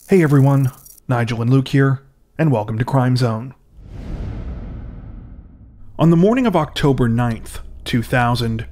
Hey everyone, Nigel and Luke here, and welcome to Crime Zone. On the morning of October 9th, 2000,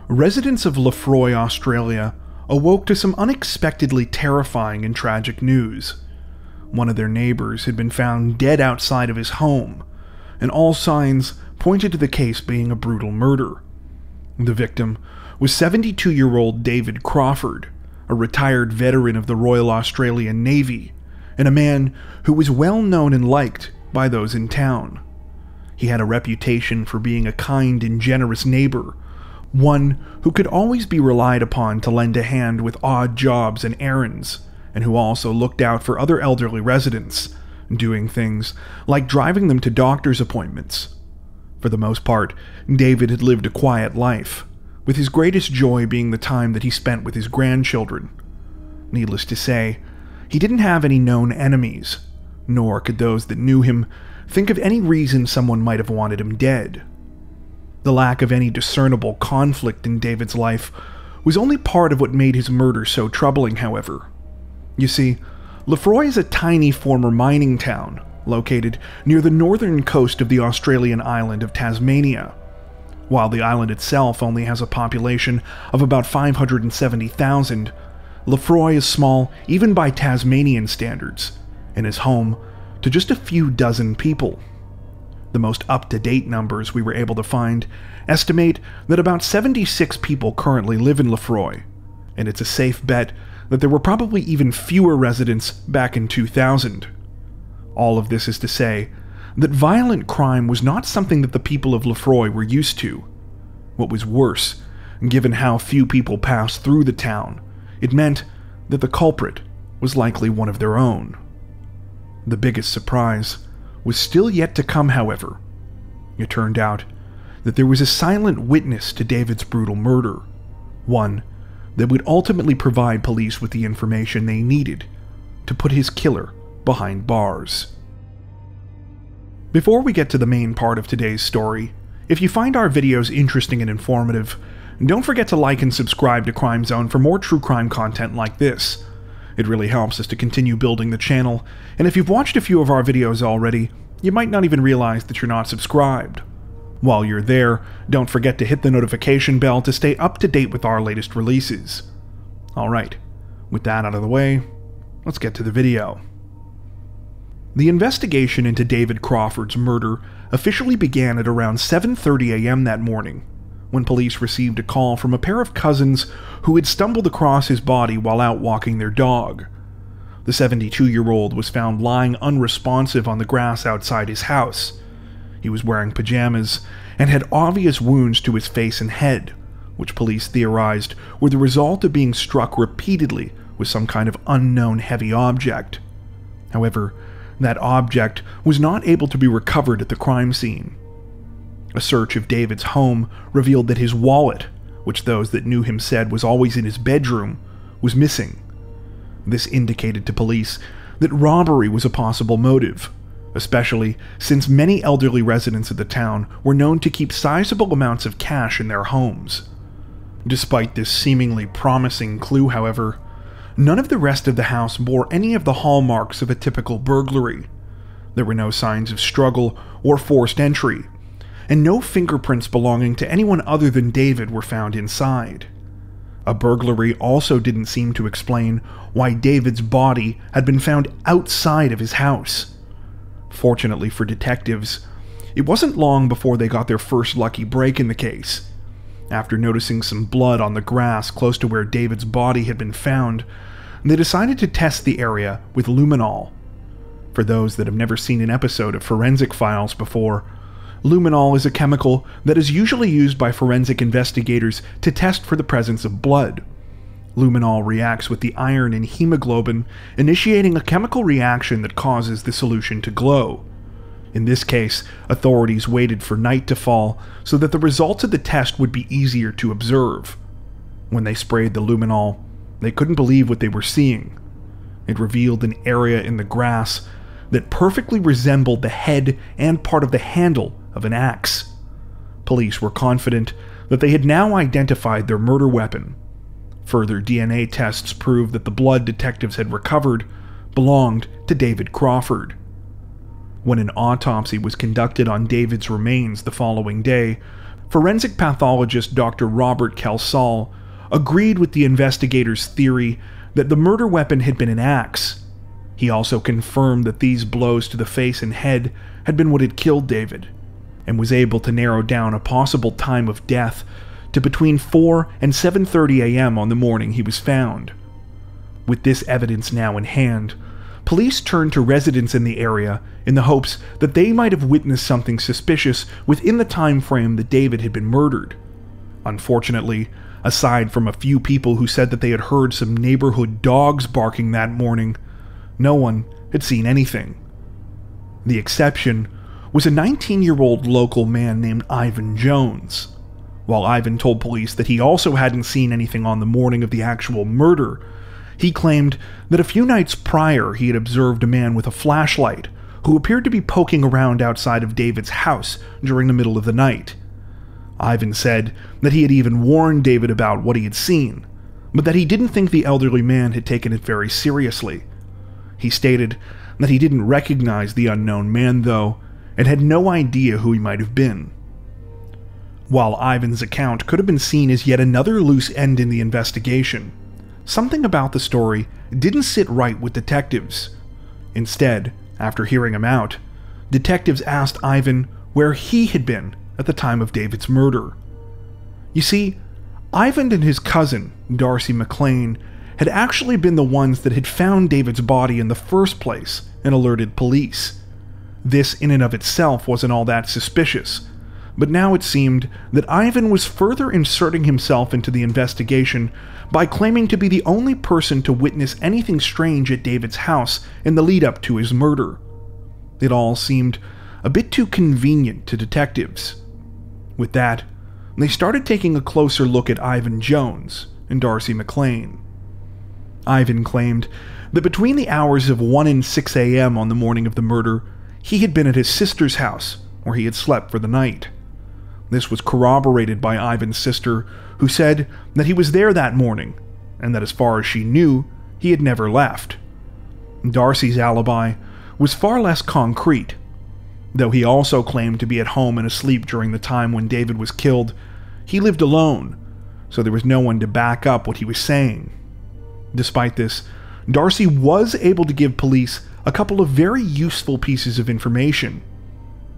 residents of Lefroy, Australia awoke to some unexpectedly terrifying and tragic news. One of their neighbours had been found dead outside of his home, and all signs pointed to the case being a brutal murder. The victim was 72-year-old David Crawford, a retired veteran of the Royal Australian Navy, and a man who was well known and liked by those in town. He had a reputation for being a kind and generous neighbor, one who could always be relied upon to lend a hand with odd jobs and errands, and who also looked out for other elderly residents, doing things like driving them to doctor's appointments. For the most part, David had lived a quiet life, with his greatest joy being the time that he spent with his grandchildren. Needless to say, he didn't have any known enemies, nor could those that knew him think of any reason someone might have wanted him dead. The lack of any discernible conflict in David's life was only part of what made his murder so troubling, however. You see, Lefroy is a tiny former mining town located near the northern coast of the Australian island of Tasmania. While the island itself only has a population of about 570,000, Lefroy is small even by Tasmanian standards, and is home to just a few dozen people. The most up-to-date numbers we were able to find estimate that about 76 people currently live in Lefroy, and it's a safe bet that there were probably even fewer residents back in 2000. All of this is to say that violent crime was not something that the people of Lefroy were used to. What was worse, given how few people passed through the town, it meant that the culprit was likely one of their own. The biggest surprise was still yet to come, however. It turned out that there was a silent witness to David's brutal murder, one that would ultimately provide police with the information they needed to put his killer behind bars. Before we get to the main part of today's story, if you find our videos interesting and informative, don't forget to like and subscribe to Crime Zone for more true crime content like this. It really helps us to continue building the channel, and if you've watched a few of our videos already, you might not even realize that you're not subscribed. While you're there, don't forget to hit the notification bell to stay up to date with our latest releases. Alright, with that out of the way, let's get to the video. The investigation into David Crawford's murder officially began at around 7:30 a.m. that morning, when police received a call from a pair of cousins who had stumbled across his body while out walking their dog. The 72-year-old was found lying unresponsive on the grass outside his house. He was wearing pajamas and had obvious wounds to his face and head, which police theorized were the result of being struck repeatedly with some kind of unknown heavy object. However, that object was not able to be recovered at the crime scene. A search of David's home revealed that his wallet, which those that knew him said was always in his bedroom, was missing. This indicated to police that robbery was a possible motive, especially since many elderly residents of the town were known to keep sizable amounts of cash in their homes. Despite this seemingly promising clue, however, none of the rest of the house bore any of the hallmarks of a typical burglary. There were no signs of struggle or forced entry, and no fingerprints belonging to anyone other than David were found inside. A burglary also didn't seem to explain why David's body had been found outside of his house. Fortunately for detectives, it wasn't long before they got their first lucky break in the case. After noticing some blood on the grass close to where David's body had been found, they decided to test the area with luminol. For those that have never seen an episode of Forensic Files before, luminol is a chemical that is usually used by forensic investigators to test for the presence of blood. Luminol reacts with the iron in hemoglobin, initiating a chemical reaction that causes the solution to glow. In this case, authorities waited for night to fall so that the results of the test would be easier to observe. When they sprayed the luminol, they couldn't believe what they were seeing. It revealed an area in the grass that perfectly resembled the head and part of the handle of an axe. Police were confident that they had now identified their murder weapon. Further DNA tests proved that the blood detectives had recovered belonged to David Crawford. When an autopsy was conducted on David's remains the following day, forensic pathologist Dr. Robert Kelsall agreed with the investigators' theory that the murder weapon had been an axe. He also confirmed that these blows to the face and head had been what had killed David, and was able to narrow down a possible time of death to between 4 and 7:30 a.m. on the morning he was found. With this evidence now in hand, police turned to residents in the area in the hopes that they might have witnessed something suspicious within the time frame that David had been murdered. Unfortunately, aside from a few people who said that they had heard some neighborhood dogs barking that morning, no one had seen anything. The exception was a 19-year-old local man named Ivan Jones. While Ivan told police that he also hadn't seen anything on the morning of the actual murder, he claimed that a few nights prior he had observed a man with a flashlight who appeared to be poking around outside of David's house during the middle of the night. Ivan said that he had even warned David about what he had seen, but that he didn't think the elderly man had taken it very seriously. He stated that he didn't recognize the unknown man, though, and had no idea who he might have been. While Ivan's account could have been seen as yet another loose end in the investigation, something about the story didn't sit right with detectives. Instead, after hearing him out, detectives asked Ivan where he had been at the time of David's murder. You see, Ivan and his cousin, Darcy McLean, had actually been the ones that had found David's body in the first place and alerted police. This in and of itself wasn't all that suspicious, but now it seemed that Ivan was further inserting himself into the investigation by claiming to be the only person to witness anything strange at David's house in the lead-up to his murder. It all seemed a bit too convenient to detectives. With that, they started taking a closer look at Ivan Jones and Darcy McLean. Ivan claimed that between the hours of 1 and 6 a.m. on the morning of the murder, he had been at his sister's house, where he had slept for the night. This was corroborated by Ivan's sister, who said that he was there that morning, and that as far as she knew, he had never left. Darcy's alibi was far less concrete. Though he also claimed to be at home and asleep during the time when David was killed, he lived alone, so there was no one to back up what he was saying. Despite this, Darcy was able to give police a couple of very useful pieces of information.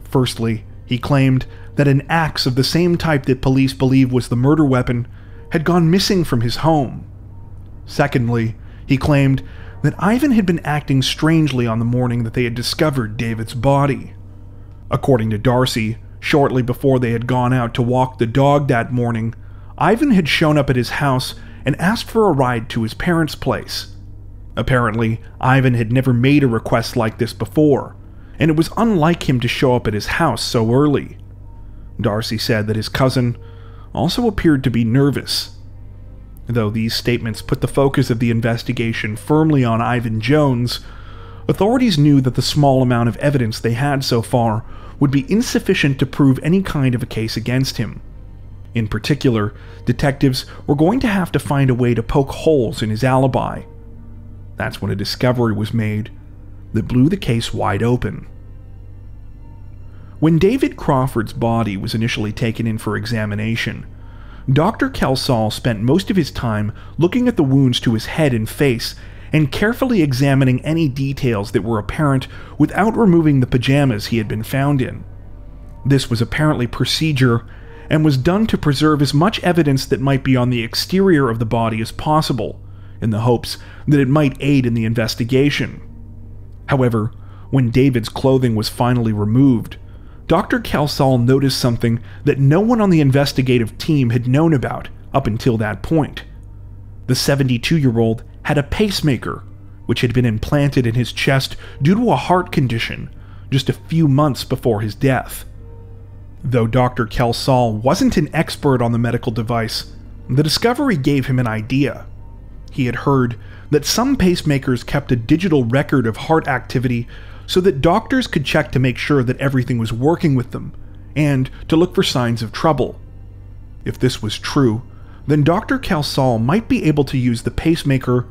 Firstly, he claimed that an axe of the same type that police believe was the murder weapon had gone missing from his home. Secondly, he claimed that Ivan had been acting strangely on the morning that they had discovered David's body. According to Darcy, shortly before they had gone out to walk the dog that morning, Ivan had shown up at his house and asked for a ride to his parents' place. Apparently, Ivan had never made a request like this before, and it was unlike him to show up at his house so early. Darcy said that his cousin also appeared to be nervous. Though these statements put the focus of the investigation firmly on Ivan Jones, authorities knew that the small amount of evidence they had so far would be insufficient to prove any kind of a case against him. In particular, detectives were going to have to find a way to poke holes in his alibi. That's when a discovery was made that blew the case wide open. When David Crawford's body was initially taken in for examination, Dr. Kelsall spent most of his time looking at the wounds to his head and face and carefully examining any details that were apparent without removing the pajamas he had been found in. This was apparently procedure and was done to preserve as much evidence that might be on the exterior of the body as possible, in the hopes that it might aid in the investigation. However, when David's clothing was finally removed, Dr. Kelsall noticed something that no one on the investigative team had known about up until that point. The 72-year-old had a pacemaker, which had been implanted in his chest due to a heart condition just a few months before his death. Though Dr. Kelsall wasn't an expert on the medical device, the discovery gave him an idea. He had heard that some pacemakers kept a digital record of heart activity so that doctors could check to make sure that everything was working with them, and to look for signs of trouble. If this was true, then Dr. Kelsall might be able to use the pacemaker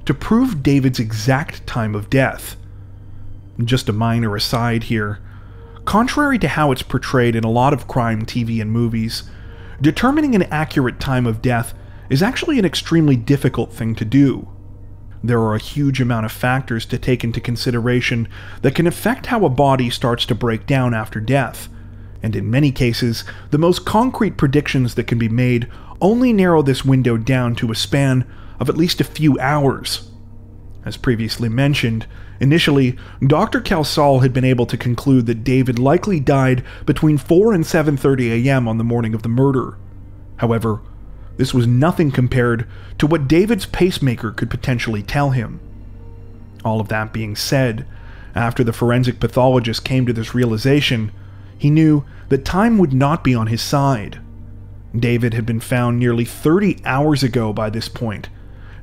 to prove David's exact time of death. Just a minor aside here. Contrary to how it's portrayed in a lot of crime TV and movies, determining an accurate time of death is actually an extremely difficult thing to do. There are a huge amount of factors to take into consideration that can affect how a body starts to break down after death, and in many cases, the most concrete predictions that can be made only narrow this window down to a span of at least a few hours. As previously mentioned, initially, Dr. Calsall had been able to conclude that David likely died between 4 and 7:30 a.m. on the morning of the murder. However, this was nothing compared to what David's pacemaker could potentially tell him. All of that being said, after the forensic pathologist came to this realization, he knew that time would not be on his side. David had been found nearly 30 hours ago by this point,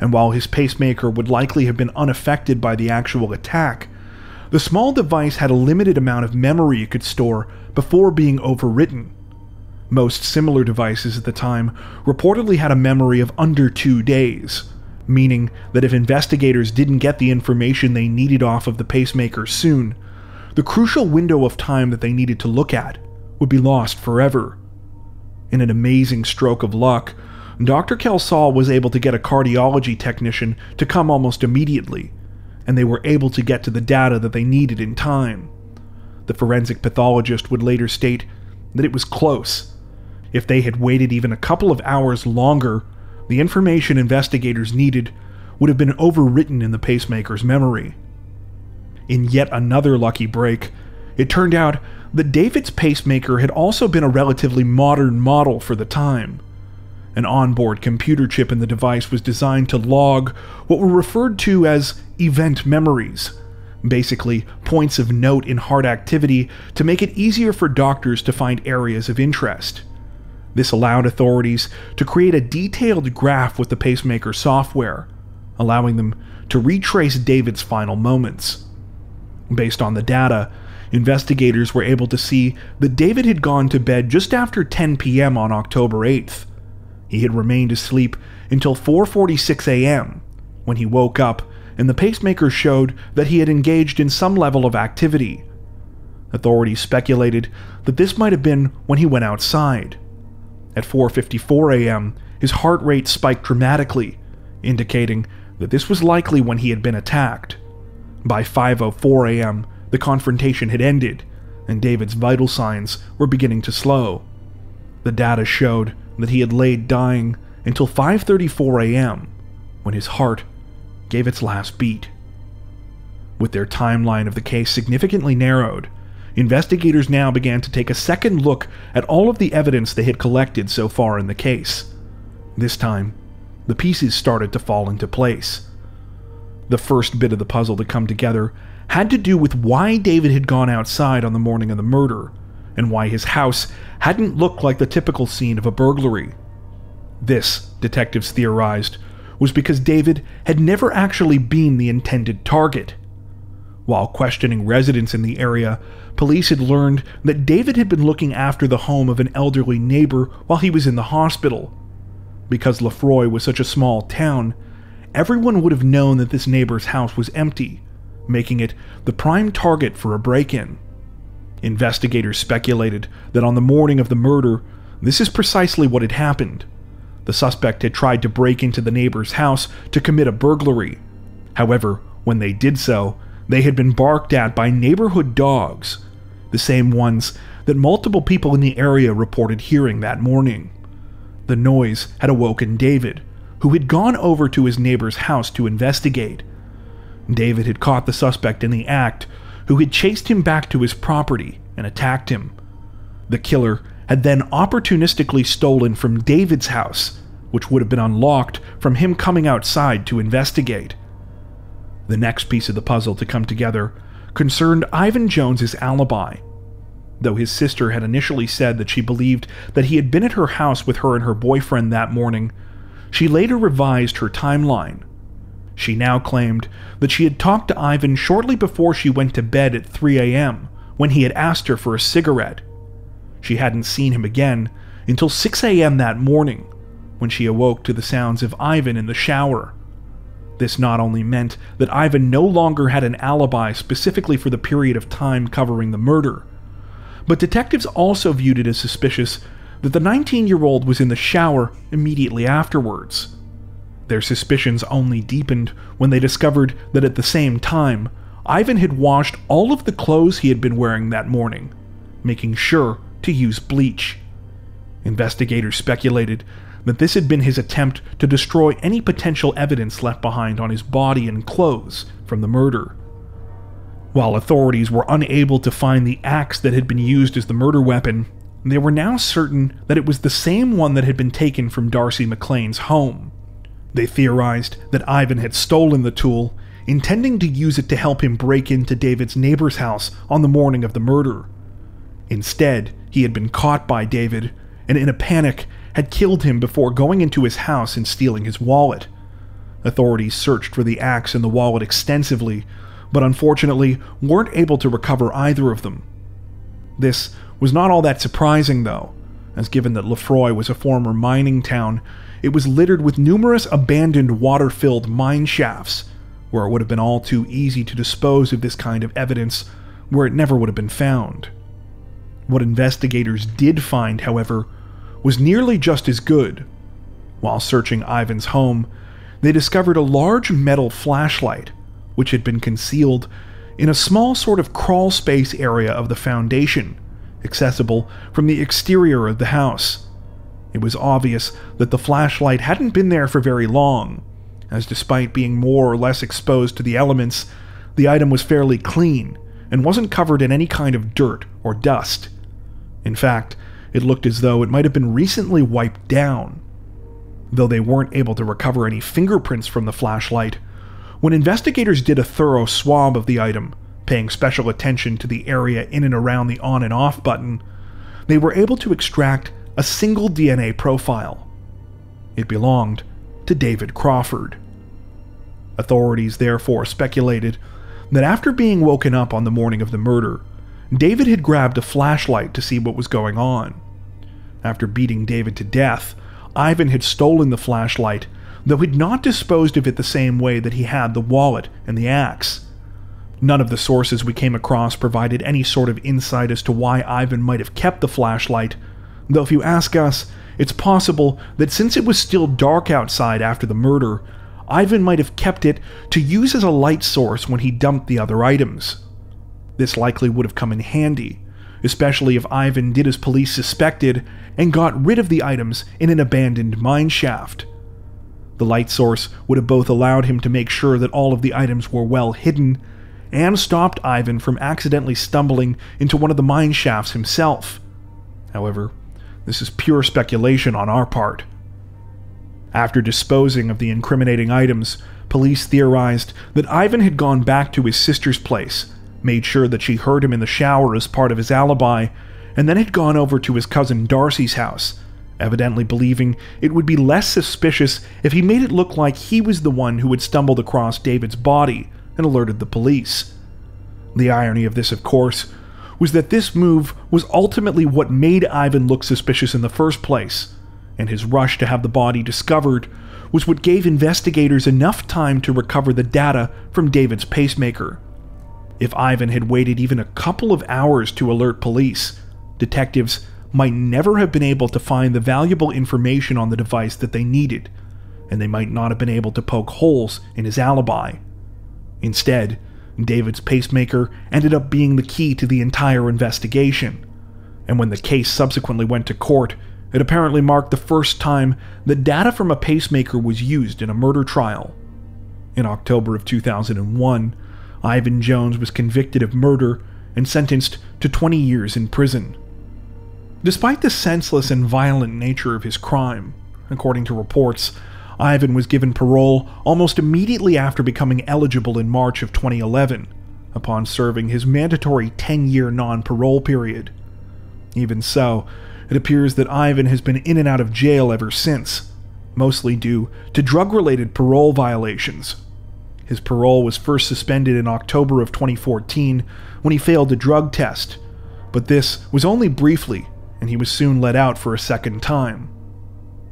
and while his pacemaker would likely have been unaffected by the actual attack, the small device had a limited amount of memory it could store before being overwritten. Most similar devices at the time reportedly had a memory of under 2 days, meaning that if investigators didn't get the information they needed off of the pacemaker soon, the crucial window of time that they needed to look at would be lost forever. In an amazing stroke of luck, Dr. Calsall was able to get a cardiology technician to come almost immediately, and they were able to get to the data that they needed in time. The forensic pathologist would later state that it was close. If they had waited even a couple of hours longer, the information investigators needed would have been overwritten in the pacemaker's memory. In yet another lucky break, it turned out that David's pacemaker had also been a relatively modern model for the time. An onboard computer chip in the device was designed to log what were referred to as event memories, basically points of note in heart activity to make it easier for doctors to find areas of interest. This allowed authorities to create a detailed graph with the pacemaker software, allowing them to retrace David's final moments. Based on the data, investigators were able to see that David had gone to bed just after 10 p.m. on October 8th. He had remained asleep until 4:46 a.m., when he woke up and the pacemaker showed that he had engaged in some level of activity. Authorities speculated that this might have been when he went outside. At 4:54 a.m., his heart rate spiked dramatically, indicating that this was likely when he had been attacked. By 5:04 a.m., the confrontation had ended, and David's vital signs were beginning to slow. The data showed that he had laid dying until 5:34 a.m., when his heart gave its last beat. With their timeline of the case significantly narrowed, investigators now began to take a second look at all of the evidence they had collected so far in the case. This time, the pieces started to fall into place. The first bit of the puzzle to come together had to do with why David had gone outside on the morning of the murder, and why his house hadn't looked like the typical scene of a burglary. This, detectives theorized, was because David had never actually been the intended target. While questioning residents in the area, police had learned that David had been looking after the home of an elderly neighbor while he was in the hospital. Because Lefroy was such a small town, everyone would have known that this neighbor's house was empty, making it the prime target for a break-in. Investigators speculated that on the morning of the murder, this is precisely what had happened. The suspect had tried to break into the neighbor's house to commit a burglary. However, when they did so, they had been barked at by neighborhood dogs, the same ones that multiple people in the area reported hearing that morning. The noise had awoken David, who had gone over to his neighbor's house to investigate. David had caught the suspect in the act, who had chased him back to his property and attacked him. The killer had then opportunistically stolen from David's house, which would have been unlocked from him coming outside to investigate. The next piece of the puzzle to come together concerned Ivan Jones's alibi. Though his sister had initially said that she believed that he had been at her house with her and her boyfriend that morning, she later revised her timeline. She now claimed that she had talked to Ivan shortly before she went to bed at 3 a.m. when he had asked her for a cigarette. She hadn't seen him again until 6 a.m. that morning, when she awoke to the sounds of Ivan in the shower. This not only meant that Ivan no longer had an alibi specifically for the period of time covering the murder, but detectives also viewed it as suspicious that the 19-year-old was in the shower immediately afterwards. Their suspicions only deepened when they discovered that at the same time, Ivan had washed all of the clothes he had been wearing that morning, making sure to use bleach. Investigators speculated that this had been his attempt to destroy any potential evidence left behind on his body and clothes from the murder. While authorities were unable to find the axe that had been used as the murder weapon, they were now certain that it was the same one that had been taken from Darcy McLean's home. They theorized that Ivan had stolen the tool, intending to use it to help him break into David's neighbor's house on the morning of the murder. Instead, he had been caught by David, and in a panic, had killed him before going into his house and stealing his wallet. Authorities searched for the axe and the wallet extensively, but unfortunately weren't able to recover either of them. This was not all that surprising though, as given that Lefroy was a former mining town, it was littered with numerous abandoned water-filled mine shafts, where it would have been all too easy to dispose of this kind of evidence where it never would have been found. What investigators did find, however, was nearly just as good. While searching Ivan's home, they discovered a large metal flashlight, which had been concealed in a small sort of crawl space area of the foundation, accessible from the exterior of the house. It was obvious that the flashlight hadn't been there for very long, as despite being more or less exposed to the elements, the item was fairly clean and wasn't covered in any kind of dirt or dust. In fact, it looked as though it might have been recently wiped down. Though they weren't able to recover any fingerprints from the flashlight, when investigators did a thorough swab of the item, paying special attention to the area in and around the on and off button, they were able to extract a single DNA profile. It belonged to David Crawford. Authorities therefore speculated that after being woken up on the morning of the murder, David had grabbed a flashlight to see what was going on. After beating David to death, Ivan had stolen the flashlight, though he'd not disposed of it the same way that he had the wallet and the axe. None of the sources we came across provided any sort of insight as to why Ivan might have kept the flashlight, though if you ask us, it's possible that since it was still dark outside after the murder, Ivan might have kept it to use as a light source when he dumped the other items. This likely would have come in handy, especially if Ivan did as police suspected and got rid of the items in an abandoned mine shaft. The light source would have both allowed him to make sure that all of the items were well hidden and stopped Ivan from accidentally stumbling into one of the mine shafts himself. However, this is pure speculation on our part. After disposing of the incriminating items, police theorized that Ivan had gone back to his sister's place, made sure that she heard him in the shower as part of his alibi, and then had gone over to his cousin Darcy's house, evidently believing it would be less suspicious if he made it look like he was the one who had stumbled across David's body and alerted the police. The irony of this, of course, was that this move was ultimately what made Ivan look suspicious in the first place, and his rush to have the body discovered was what gave investigators enough time to recover the data from David's pacemaker. If Ivan had waited even a couple of hours to alert police, detectives might never have been able to find the valuable information on the device that they needed, and they might not have been able to poke holes in his alibi. Instead, David's pacemaker ended up being the key to the entire investigation, and when the case subsequently went to court, it apparently marked the first time that data from a pacemaker was used in a murder trial. In October of 2001, Ivan Jones was convicted of murder and sentenced to 20 years in prison. Despite the senseless and violent nature of his crime, according to reports, Ivan was given parole almost immediately after becoming eligible in March of 2011, upon serving his mandatory 10-year non-parole period. Even so, it appears that Ivan has been in and out of jail ever since, mostly due to drug-related parole violations. His parole was first suspended in October of 2014 when he failed a drug test, but this was only briefly, and he was soon let out for a second time.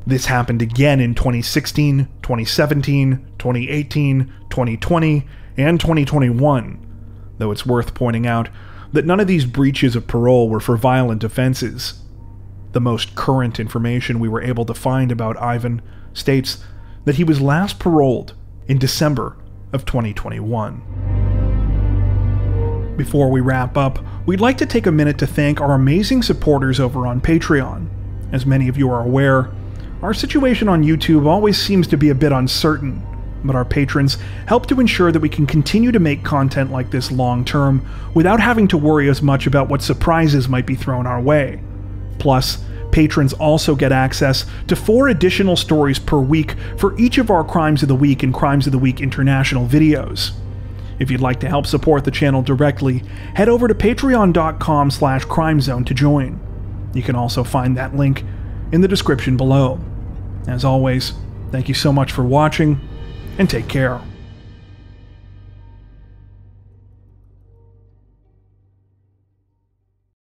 This happened again in 2016, 2017, 2018, 2020, and 2021, though it's worth pointing out that none of these breaches of parole were for violent offenses. The most current information we were able to find about Ivan states that he was last paroled in December of 2021. Before we wrap up, we'd like to take a minute to thank our amazing supporters over on Patreon. As many of you are aware, our situation on YouTube always seems to be a bit uncertain, but our patrons help to ensure that we can continue to make content like this long term without having to worry as much about what surprises might be thrown our way. Plus, patrons also get access to 4 additional stories per week for each of our Crimes of the Week and Crimes of the Week International videos. If you'd like to help support the channel directly, head over to patreon.com/crimezone to join. You can also find that link in the description below. As always, thank you so much for watching, and take care.